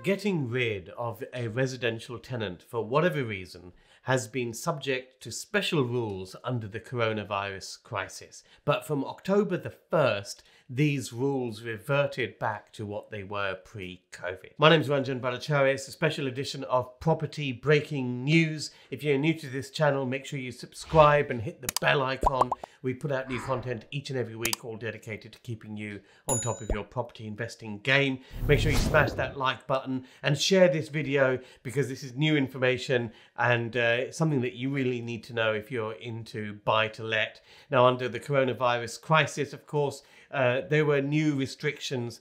Getting rid of a residential tenant for whatever reason has been subject to special rules under the coronavirus crisis. But from October the 1st, these rules reverted back to what they were pre-COVID. My name is Ranjan Bhattacharya. It's a special edition of Property Breaking News. If you're new to this channel, make sure you subscribe and hit the bell icon. We put out new content each and every week, all dedicated to keeping you on top of your property investing game. Make sure you smash that like button and share this video because this is new information and something that you really need to know if you're into buy to let. Now, under the coronavirus crisis, of course, there were new restrictions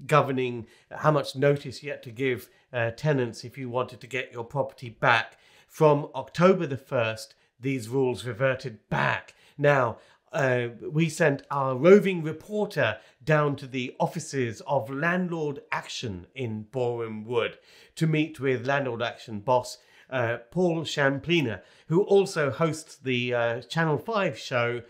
governing how much notice you had to give tenants if you wanted to get your property back. From October the 1st, these rules reverted back. Now, we sent our roving reporter down to the offices of Landlord Action in Boreham Wood to meet with Landlord Action boss Paul Shamplina, who also hosts the Channel 5 show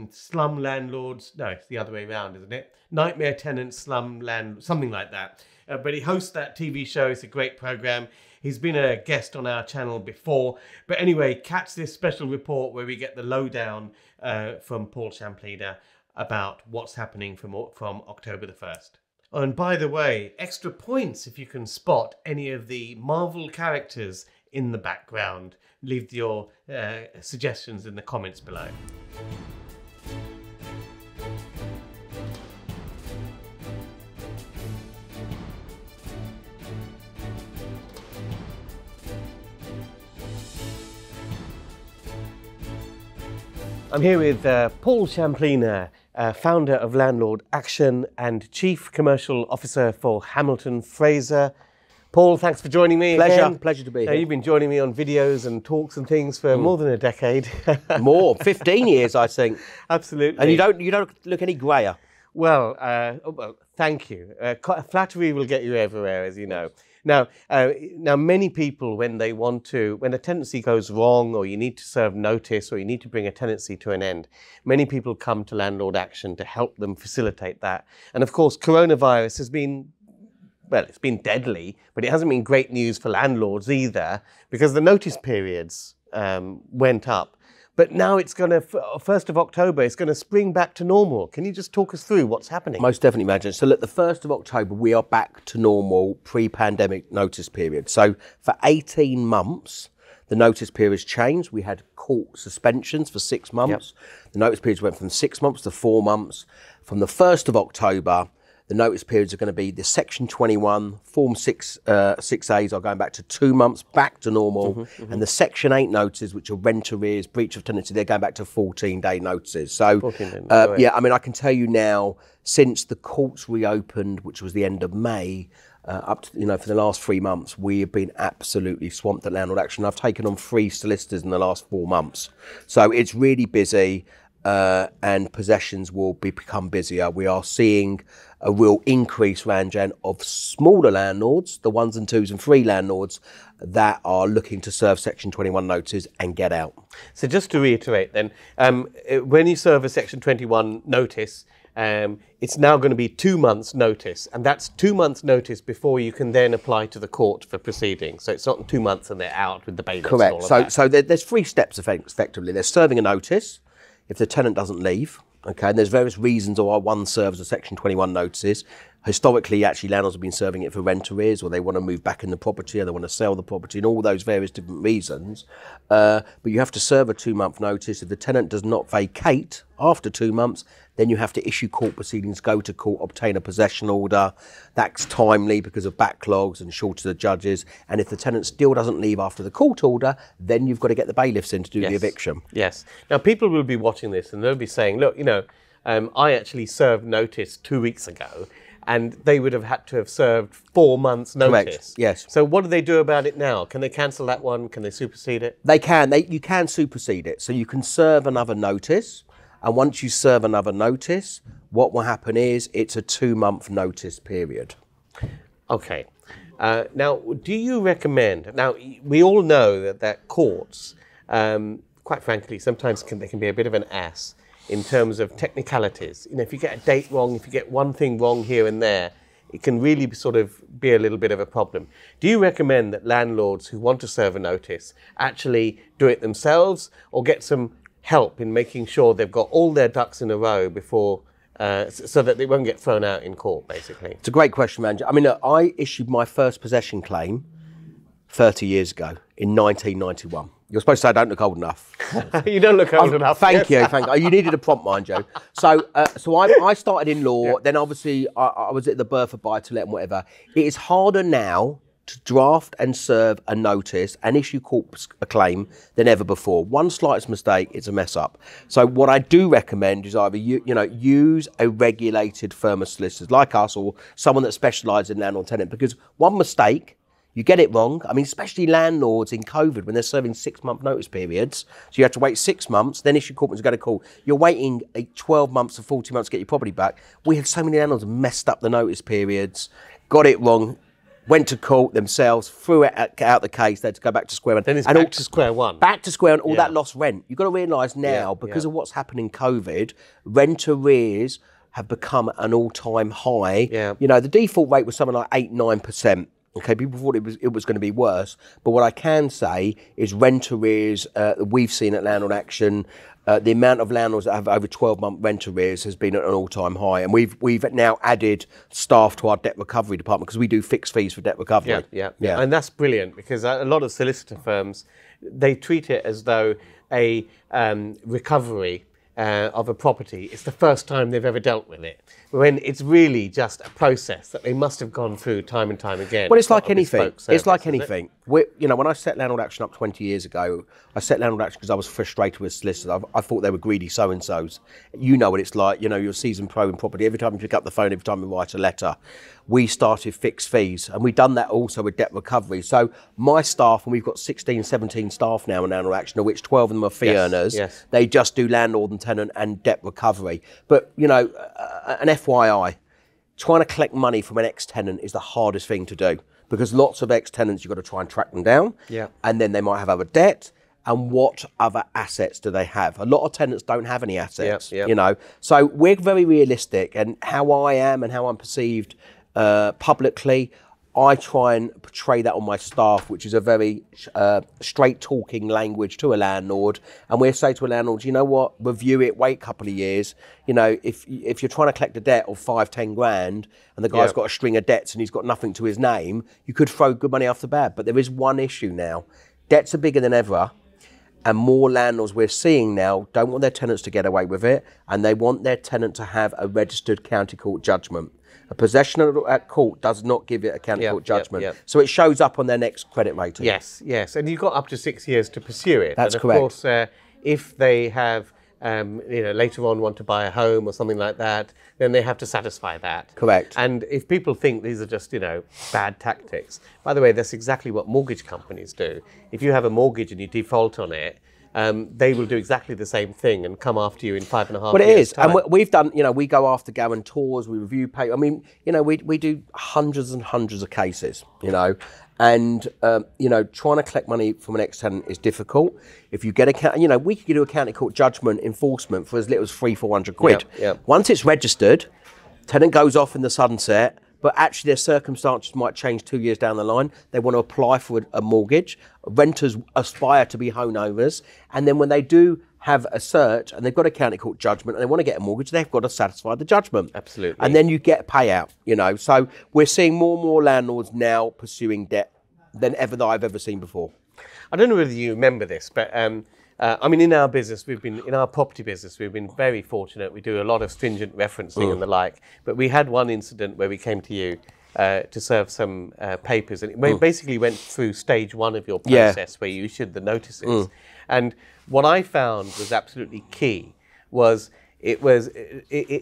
Slum Landlords. No, it's the other way around, isn't it? Nightmare Tenants, Slum Land, something like that. But he hosts that TV show. It's a great program. He's been a guest on our channel before. But anyway, catch this special report where we get the lowdown from Paul Shamplina about what's happening from October the 1st. And by the way, extra points if you can spot any of the Marvel characters in the background. Leave your suggestions in the comments below. I'm here with Paul Shamplina, founder of Landlord Action and Chief Commercial Officer for Hamilton Fraser. Paul, thanks for joining me again. Pleasure to be here. You've been joining me on videos and talks and things for more than a decade. More, 15 years, I think. Absolutely. And you don't look any greyer. Well, thank you. Flattery will get you everywhere, as you know. Now, many people, when a tenancy goes wrong, or you need to serve notice, or you need to bring a tenancy to an end, many people come to Landlord Action to help them facilitate that. And of course, coronavirus has been, well, it's been deadly, but it hasn't been great news for landlords either, because the notice periods went up. But now it's going to, 1st of October, it's going to spring back to normal. Can you just talk us through what's happening? Most definitely, Imagine. So look, the 1st of October, we are back to normal pre-pandemic notice period. So for 18 months, the notice period has changed. We had court suspensions for 6 months. Yep. The notice periods went from 6 months to 4 months. From the 1st of October, the notice periods are going to be the Section 21, Form 6As are going back to 2 months, back to normal. And the Section 8 notices, which are rent arrears, breach of tenancy, they're going back to 14-day notices. So, 14 yeah, I mean, I can tell you now, since the courts reopened, which was the end of May, up to, for the last 3 months, we have been absolutely swamped at Landlord Action. I've taken on 3 solicitors in the last 4 months. So it's really busy. And possessions will become busier. We are seeing a real increase, Ranjan, of smaller landlords, the 1s and 2s and 3 landlords that are looking to serve Section 21 notices and get out. So just to reiterate then, when you serve a Section 21 notice, it's now going to be 2 months notice, and that's 2 months notice before you can then apply to the court for proceedings. So it's not 2 months and they're out with the bailiffs. Correct. And all of that. So there's 3 steps effectively. There's serving a notice if the tenant doesn't leave. Okay, and there's various reasons why one serves a Section 21 notices. Historically, actually, landlords have been serving it for rent arrears, or they want to move back in the property, or they want to sell the property, and all those various different reasons. But you have to serve a 2-month notice. If the tenant does not vacate after 2 months, then you have to issue court proceedings, go to court, obtain a possession order. That's timely because of backlogs and shortage of judges. And if the tenant still doesn't leave after the court order, then you've got to get the bailiffs in to do the eviction. Yes. Now, people will be watching this and they'll be saying, look, I actually served notice 2 weeks ago, and they would have had to have served 4 months notice. Correct. Yes. So what do they do about it now? Can they cancel that one? Can they supersede it? They can. You can supersede it. So you can serve another notice. And once you serve another notice, what will happen is it's a 2-month notice period. Okay. Now, do you recommend, now we all know that courts, quite frankly, sometimes they can be a bit of an ass in terms of technicalities. If you get a date wrong, if you get one thing wrong here and there, it can really sort of be a little bit of a problem. Do you recommend that landlords who want to serve a notice actually do it themselves, or get some help in making sure they've got all their ducks in a row before, so that they won't get thrown out in court, basically? It's a great question, Ranjan. I mean, look, I issued my first possession claim 30 years ago in 1991. You're supposed to say I don't look old enough. You don't look old enough. Thank you. You needed a prompt, mind you. So I started in law. Then obviously I was at the birth of buy-to-let and whatever. It is harder now to draft and serve a notice and issue a claim than ever before. One slightest mistake, it's a mess up. So what I do recommend is either use a regulated firm of solicitors like us, or someone that specialises in landlord tenant, because one mistake, you get it wrong. I mean, especially landlords in COVID, when they're serving 6-month notice periods. So you have to wait 6 months, then issue court and go to court. You're waiting 12 months or 40 months to get your property back. We had so many landlords messed up the notice periods, got it wrong, went to court themselves, threw it out the case. They had to go back to square one. Then it's back to square one. Back to square one, all that lost rent. You've got to realise now, because of what's happened in COVID, rent arrears have become an all-time high. Yeah. You know, the default rate was something like 8-9%. Okay, people thought it was going to be worse, but what I can say is rent arrears we've seen at Landlord Action, the amount of landlords that have over 12-month rent arrears has been at an all-time high, and we've now added staff to our debt recovery department because we do fixed fees for debt recovery. Yeah, and that's brilliant, because a lot of solicitor firms, they treat it as though a recovery of a property is the first time they've ever dealt with it, when it's really just a process that they must have gone through time and time again. Well, it's like anything. It's like anything. When I set Landlord Action up 20 years ago, I set Landlord Action because I was frustrated with solicitors. I thought they were greedy so-and-sos. You know what it's like. You know, you're a seasoned pro in property. Every time you pick up the phone, every time you write a letter, we started fixed fees. And we've done that also with debt recovery. So my staff, and we've got 16, 17 staff now in Landlord Action, of which 12 of them are fee earners. Yes. They just do landlord and tenant and debt recovery. But, you know, an FYI, trying to collect money from an ex-tenant is the hardest thing to do, because lots of ex-tenants, you've got to try and track them down. Yeah. And then they might have other debt. And what other assets do they have? A lot of tenants don't have any assets, you know. So we're very realistic, and how I am and how I'm perceived publicly, I try and portray that on my staff, which is a very straight-talking language to a landlord. And we'll say to a landlord, you know what, review it, wait a couple of years. You know, if you're trying to collect a debt of 5-10 grand and the guy's got a string of debts and he's got nothing to his name, you could throw good money after bad. But there is one issue now. Debts are bigger than ever. And more landlords we're seeing now don't want their tenants to get away with it, and they want their tenant to have a registered county court judgment. A possession at court does not give it a county court judgment. So it shows up on their next credit rating. Yes, and you've got up to 6 years to pursue it. That's and correct. Of course, if they have, later on want to buy a home or something like that, then they have to satisfy that. Correct. And if people think these are just, bad tactics, by the way, that's exactly what mortgage companies do. If you have a mortgage and you default on it, they will do exactly the same thing and come after you in 5.5 Well, it years' is. time. And we've done, we go after guarantors, we review pay. I mean, we do hundreds and hundreds of cases, and, trying to collect money from an ex-tenant is difficult. If you get we could do a county court judgment enforcement for as little as 300-400 quid. Once it's registered, tenant goes off in the sunset, but actually their circumstances might change 2 years down the line. They want to apply for a mortgage. Renters aspire to be homeowners. And then when they do have a search and they've got a county court judgment and they want to get a mortgage, they've got to satisfy the judgment. Absolutely. And then you get a payout, So we're seeing more and more landlords now pursuing debt than ever that I've ever seen before. I don't know whether you remember this, but in our business, in our property business, we've been very fortunate. We do a lot of stringent referencing and the like. But we had one incident where we came to you to serve some papers, and it basically went through stage 1 of your process where you issued the notices. And what I found was absolutely key was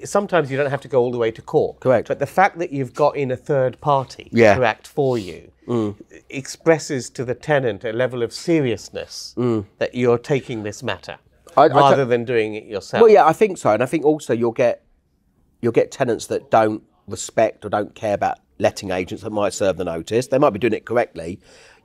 sometimes you don't have to go all the way to court. Correct. But the fact that you've got in a third party to act for you expresses to the tenant a level of seriousness that you're taking this matter rather than doing it yourself. Well, yeah, I think so. And I think also you'll get tenants that don't respect or don't care about letting agents that might serve the notice. They might be doing it correctly.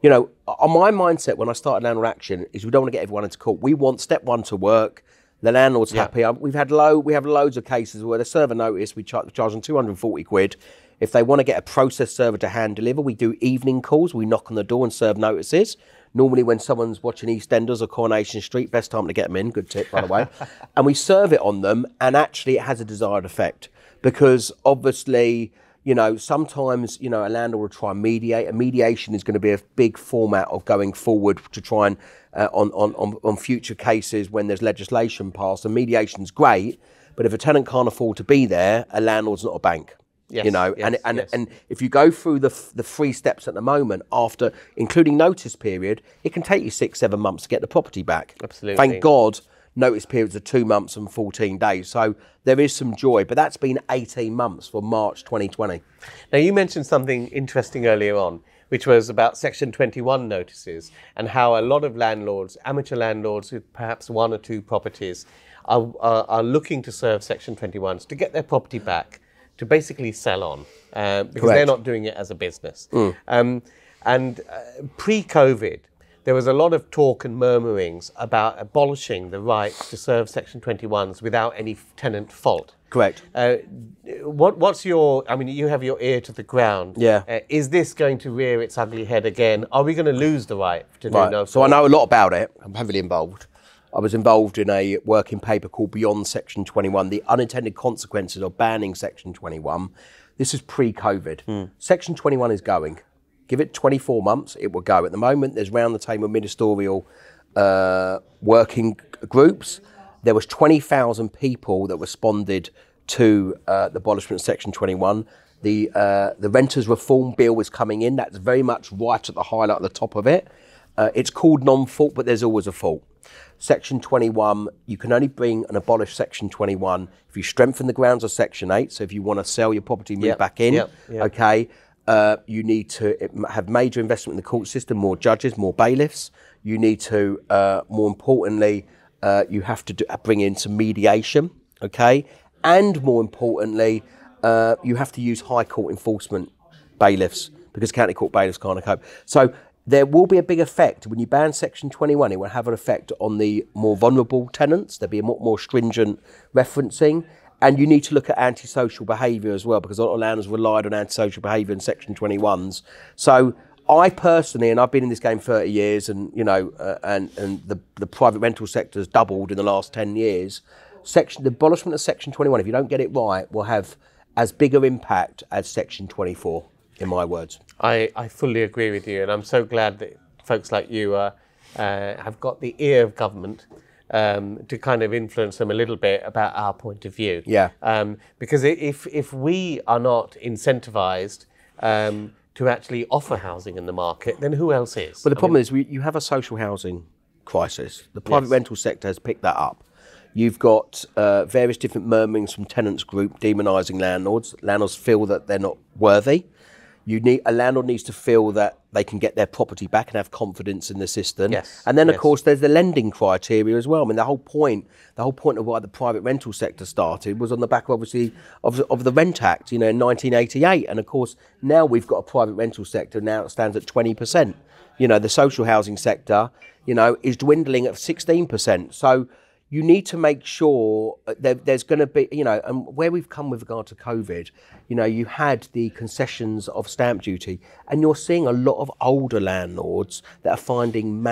On my mindset when I started Landlord Action is we don't want to get everyone into court. We want step 1 to work. The landlord's happy. We have loads of cases where they serve a notice, we charge them 240 quid. If they want to get a process server to hand deliver, we do evening calls. We knock on the door and serve notices. Normally when someone's watching EastEnders or Coronation Street, best time to get them in. Good tip, by the way. And we serve it on them, and actually it has a desired effect. Because obviously, you know, sometimes, you know, a landlord will try and mediate. And mediation is going to be a big format of going forward to try and, on future cases when there's legislation passed. And mediation's great, but if a tenant can't afford to be there, a landlord's not a bank. Yes, you know, yes, and if you go through the 3 steps at the moment, after including notice period, it can take you 6-7 months to get the property back. Absolutely. Thank God, notice periods are 2 months and 14 days. So there is some joy, but that's been 18 months from March 2020. Now, you mentioned something interesting earlier on, which was about Section 21 notices and how a lot of landlords, amateur landlords with perhaps 1 or 2 properties, are looking to serve Section 21s to get their property back, to basically sell on, because they're not doing it as a business. Pre-COVID, there was a lot of talk and murmurings about abolishing the right to serve Section 21s without any tenant fault. Correct. What's your, I mean, you have your ear to the ground. Yeah. Is this going to rear its ugly head again? Are we going to lose the right to do no fault? So I know a lot about it. I'm heavily involved. I was involved in a working paper called Beyond Section 21, the unintended consequences of banning Section 21. This is pre-COVID. Section 21 is going. Give it 24 months, it will go. At the moment, there's round the table ministerial working groups. There was 20,000 people that responded to the abolishment of Section 21. The Renters Reform Bill is coming in. That's very much right at the highlight at the top of it. It's called non-fault, but there's always a fault. Section 21, you can only bring and abolish Section 21 if you strengthen the grounds of Section 8. So if you want to sell your property, move back in, okay, you need to have major investment in the court system, more judges, more bailiffs. You need to, more importantly, you have to bring in some mediation, okay, and more importantly, you have to use high court enforcement bailiffs because county court bailiffs can't cope. So there will be a big effect. When you ban Section 21, it will have an effect on the more vulnerable tenants. There'll be a more stringent referencing. And you need to look at antisocial behaviour as well, because a lot of landlords relied on antisocial behaviour in Section 21s. So I personally, and I've been in this game 30 years, and you know, and the private rental sector has doubled in the last 10 years. The abolishment of Section 21, if you don't get it right, will have as big an impact as Section 24. In my words. I fully agree with you, and I'm so glad that folks like you have got the ear of government to kind of influence them a little bit about our point of view. Yeah. Because if we are not incentivised to actually offer housing in the market, then who else is? But the problem is you have a social housing crisis. The private rental sector has picked that up. You've got various different murmurings from tenants group demonising landlords. Landlords feel that they're not worthy. A landlord needs to feel that they can get their property back and have confidence in the system. Yes. And then, of course, there's the lending criteria as well. I mean, the whole point of why the private rental sector started was on the back, obviously, of the Rent Act, you know, in 1988. And of course, now we've got a private rental sector. Now it stands at 20%. You know, the social housing sector, you know, is dwindling at 16%. So you need to make sure there's going to be, you know, and where we've come with regard to COVID, you know, you had the concessions of stamp duty, and you're seeing a lot of older landlords that are finding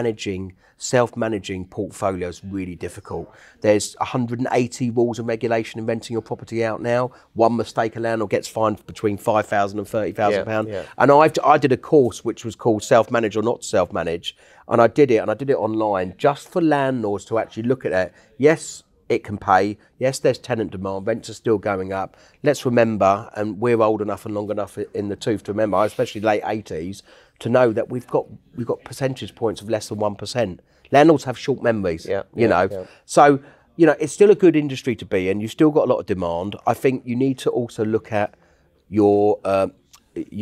self-managing portfolios really difficult. There's 180 rules and regulation in renting your property out now. One mistake, a landlord gets fined between £5,000 and £30,000. Yeah. And I did a course which was called Self-Manage or Not Self-Manage, and I did it online just for landlords to actually look at it. Yes, it can pay. Yes, there's tenant demand. Rents are still going up. Let's remember, and we're old enough and long enough in the tooth to remember, especially late 80s, to know that we've got percentage points of less than 1%. Landlords have short memories, you know. So, you know, it's still a good industry to be in. You've still got a lot of demand. I think you need to also look at your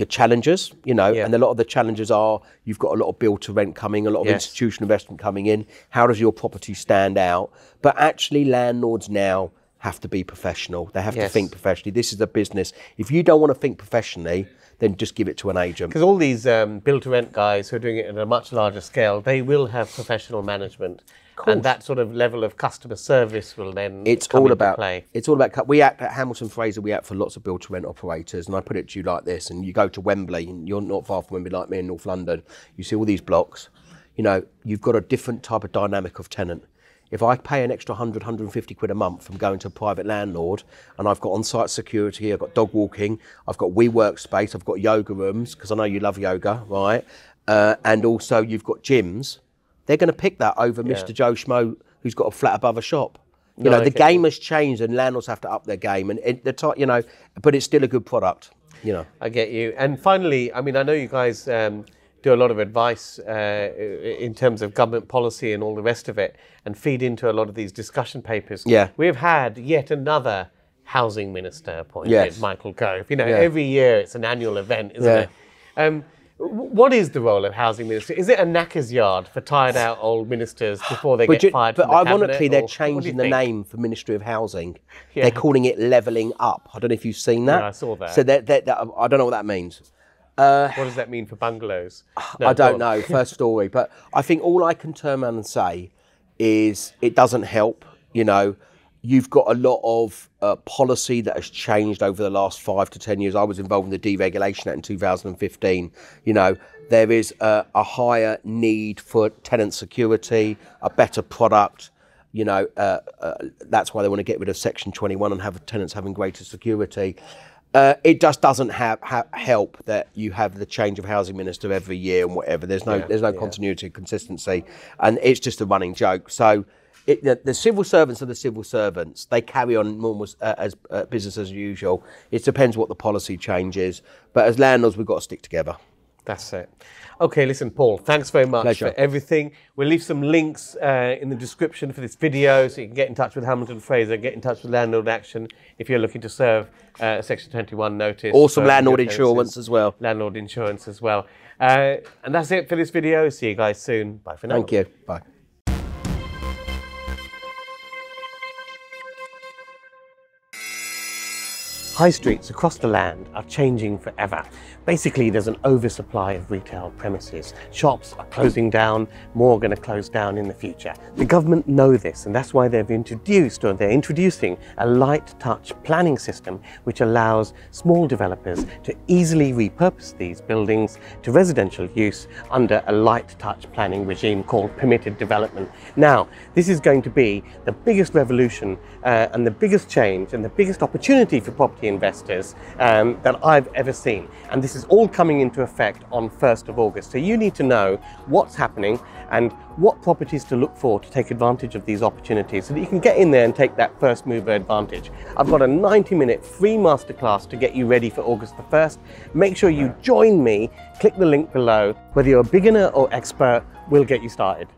challenges, you know, and a lot of the challenges are you've got a lot of build to rent coming, a lot of institutional investment coming in. How does your property stand out? But actually landlords now have to be professional. They have to think professionally. This is a business. If you don't want to think professionally, then just give it to an agent. Because all these build-to-rent guys who are doing it at a much larger scale, they will have professional management. And that sort of level of customer service will then come into play. It's all about, we act at Hamilton Fraser, we act for lots of build-to-rent operators, and I put it to you like this, and you go to Wembley, and you're not far from Wembley like me in North London, you see all these blocks, you know, you've got a different type of dynamic of tenant. If I pay an extra 100, 150 quid a month from going to a private landlord, and I've got on-site security, I've got dog walking, I've got WeWork space, I've got yoga rooms, because I know you love yoga, right? And also you've got gyms, they're going to pick that over Mr. Joe Schmo who's got a flat above a shop. You know, the game has changed and landlords have to up their game, and you know, but it's still a good product, you know. I get you. And finally, I mean, I know you guys do a lot of advice in terms of government policy and all the rest of it, and feed into a lot of these discussion papers. Yeah. We've had yet another housing minister appointed, Michael Gove. You know, every year it's an annual event, isn't it? What is the role of housing minister? Is it a knacker's yard for tired out old ministers before they get fired from the cabinet? But ironically, they're changing the name for Ministry of Housing. They're calling it levelling up. I don't know if you've seen that. Yeah, I saw that. So I don't know what that means. What does that mean for bungalows? No, I don't know, first story. But I think all I can turn around and say is it doesn't help. You know, you've got a lot of policy that has changed over the last 5 to 10 years. I was involved in the Deregulation Act in 2015. You know, there is a higher need for tenant security, a better product. You know, that's why they want to get rid of Section 21 and have tenants having greater security. It just doesn't help that you have the change of housing minister every year and whatever. There's no continuity and consistency, and it's just a running joke. So the civil servants are the civil servants. They carry on normal as business as usual. It depends what the policy change is. But as landlords, we've got to stick together. That's it. Okay, listen, Paul, thanks very much for everything. We'll leave some links in the description for this video so you can get in touch with Hamilton Fraser, get in touch with Landlord Action if you're looking to serve a Section 21 notice. Awesome landlord insurance as well. Landlord insurance as well. And that's it for this video. See you guys soon. Bye for now. Thank you. Bye. High streets across the land are changing forever. Basically, there's an oversupply of retail premises. Shops are closing down, more are going to close down in the future. The government know this, and that's why they're introducing a light touch planning system which allows small developers to easily repurpose these buildings to residential use under a light touch planning regime called permitted development. Now, this is going to be the biggest revolution and the biggest change and the biggest opportunity for property investors that I've ever seen. And this is all coming into effect on 1st of August. So you need to know what's happening and what properties to look for to take advantage of these opportunities so that you can get in there and take that first mover advantage. I've got a 90-minute free masterclass to get you ready for August the 1st. Make sure you join me, click the link below. Whether you're a beginner or expert, we'll get you started.